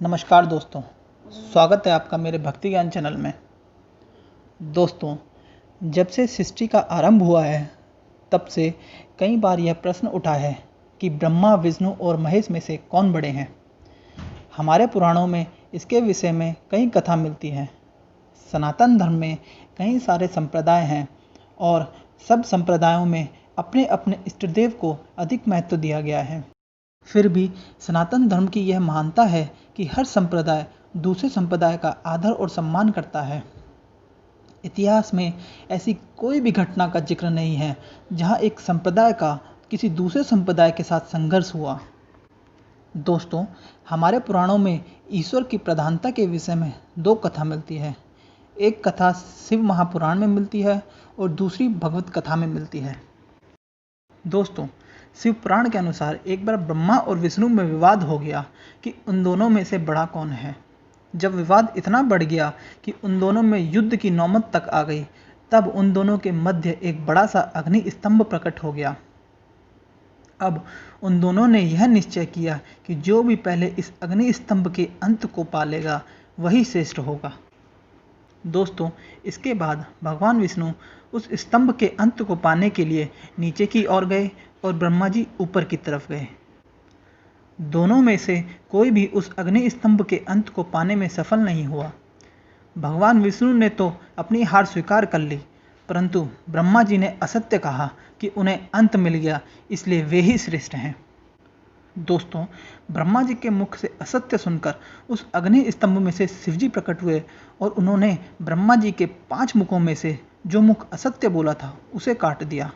नमस्कार दोस्तों, स्वागत है आपका मेरे भक्ति ज्ञान चैनल में। दोस्तों, जब से सृष्टि का आरंभ हुआ है तब से कई बार यह प्रश्न उठा है कि ब्रह्मा, विष्णु और महेश में से कौन बड़े हैं। हमारे पुराणों में इसके विषय में कई कथा मिलती हैं। सनातन धर्म में कई सारे संप्रदाय हैं और सब संप्रदायों में अपने अपने इष्टदेव को अधिक महत्व दिया गया है। फिर भी सनातन धर्म की यह मान्यता है कि हर संप्रदाय दूसरे संप्रदाय का आदर और सम्मान करता है। इतिहास में ऐसी कोई भी घटना का जिक्र नहीं है जहां एक संप्रदाय का किसी दूसरे संप्रदाय के साथ संघर्ष हुआ। दोस्तों, हमारे पुराणों में ईश्वर की प्रधानता के विषय में दो कथा मिलती है। एक कथा शिव महापुराण में मिलती है और दूसरी भगवत कथा में मिलती है। दोस्तों, शिव पुराण के अनुसार एक बार ब्रह्मा और विष्णु में विवाद हो गया कि उन दोनों में से बड़ा कौन है। जब विवाद इतना बढ़ गया कि उन दोनों में युद्ध की नौबत तक आ गई, तब उन दोनों के मध्य एक बड़ा सा अग्नि स्तंभ प्रकट हो गया। अब उन दोनों ने यह निश्चय किया कि जो भी पहले इस अग्नि स्तंभ के अंत को पालेगा वही श्रेष्ठ होगा। दोस्तों, इसके बाद भगवान विष्णु उस स्तंभ के अंत को पाने के लिए नीचे की ओर गए और ब्रह्मा जी ऊपर की तरफ गए। दोनों में से कोई भी उस अग्नि स्तंभ के अंत को पाने में सफल नहीं हुआ। भगवान विष्णु ने तो अपनी हार स्वीकार कर ली, परंतु ब्रह्मा जी ने असत्य कहा कि उन्हें अंत मिल गया, इसलिए वे ही श्रेष्ठ हैं। दोस्तों, ब्रह्मा जी के मुख से असत्य सुनकर उस अग्नि स्तंभ में से शिवजी प्रकट हुए और उन्होंने ब्रह्मा जी के 5 मुखों में से जो मुख असत्य बोला था उसे काट दिया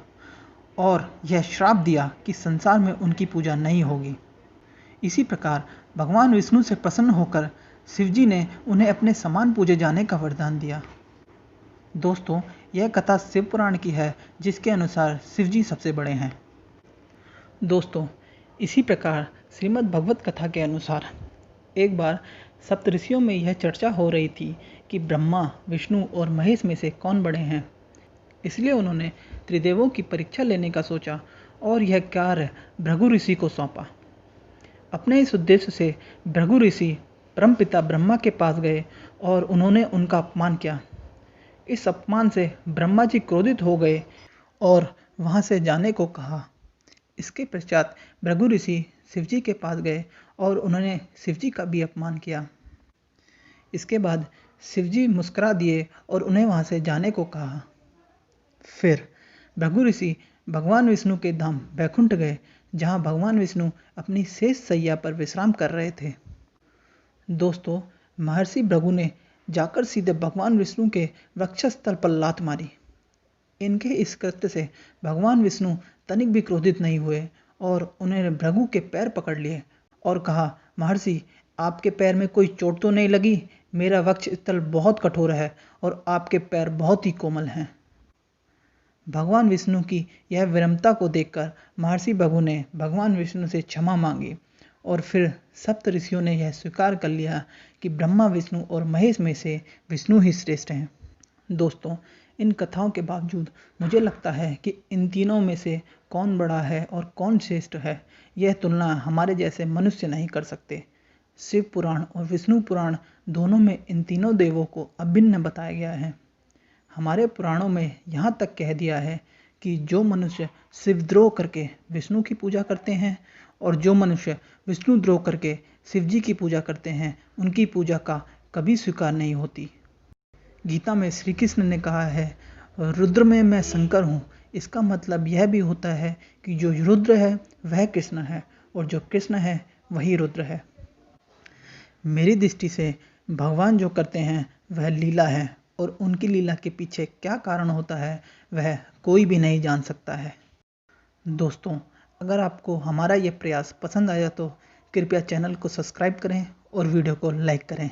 और यह श्राप दिया कि संसार में उनकी पूजा नहीं होगी। इसी प्रकार भगवान विष्णु से प्रसन्न होकर शिवजी ने उन्हें अपने समान पूजे जाने का वरदान दिया। दोस्तों, यह कथा शिव पुराण की है जिसके अनुसार शिवजी सबसे बड़े हैं। दोस्तों, इसी प्रकार श्रीमद् भगवत कथा के अनुसार एक बार सप्तऋषियों में यह चर्चा हो रही थी कि ब्रह्मा, विष्णु और महेश में से कौन बड़े हैं। इसलिए उन्होंने त्रिदेवों की परीक्षा लेने का सोचा और यह कार्य भृगु ऋषि को सौंपा। अपने इस उद्देश्य से भृगु ऋषि परमपिता ब्रह्मा के पास गए और उन्होंने उनका अपमान किया। इस अपमान से ब्रह्मा जी क्रोधित हो गए और वहां से जाने को कहा। इसके पश्चात भृगु ऋषि शिवजी के पास गए और उन्होंने शिवजी का भी अपमान किया। इसके बाद शिवजी मुस्कुरा दिए और उन्हें वहां से जाने को कहा। फिर भृगु ऋषि भगवान विष्णु के धाम वैकुंठ गए, जहां भगवान विष्णु अपनी शेष शैया पर विश्राम कर रहे थे। दोस्तों, महर्षि भृगु ने जाकर सीधे भगवान विष्णु के वक्षस्थल पर लात मारी। इनके इस कृत्य से भगवान विष्णु तनिक भी क्रोधित नहीं हुए और उन्होंने भृगु के पैर पकड़ लिए और कहा, महर्षि, आपके पैर में कोई चोट तो नहीं लगी? मेरा वक्षस्थल बहुत कठोर है और आपके पैर बहुत ही कोमल हैं। भगवान विष्णु की यह विनम्रता को देखकर महर्षि भृगु ने भगवान विष्णु से क्षमा मांगी और फिर सप्त ऋषियों ने यह स्वीकार कर लिया कि ब्रह्मा, विष्णु और महेश में से विष्णु ही श्रेष्ठ हैं। दोस्तों, इन कथाओं के बावजूद मुझे लगता है कि इन तीनों में से कौन बड़ा है और कौन श्रेष्ठ है, यह तुलना हमारे जैसे मनुष्य नहीं कर सकते। शिव पुराण और विष्णु पुराण दोनों में इन तीनों देवों को अभिन्न बताया गया है। हमारे पुराणों में यहाँ तक कह दिया है कि जो मनुष्य शिवद्रोह करके विष्णु की पूजा करते हैं और जो मनुष्य विष्णुद्रोह करके शिवजी की पूजा करते हैं, उनकी पूजा का कभी स्वीकार नहीं होती। गीता में श्री कृष्ण ने कहा है, रुद्र में मैं शंकर हूँ। इसका मतलब यह भी होता है कि जो रुद्र है वह कृष्ण है और जो कृष्ण है वही रुद्र है। मेरी दृष्टि से भगवान जो करते हैं वह लीला है और उनकी लीला के पीछे क्या कारण होता है वह कोई भी नहीं जान सकता है। दोस्तों, अगर आपको हमारा यह प्रयास पसंद आया तो कृपया चैनल को सब्सक्राइब करें और वीडियो को लाइक करें।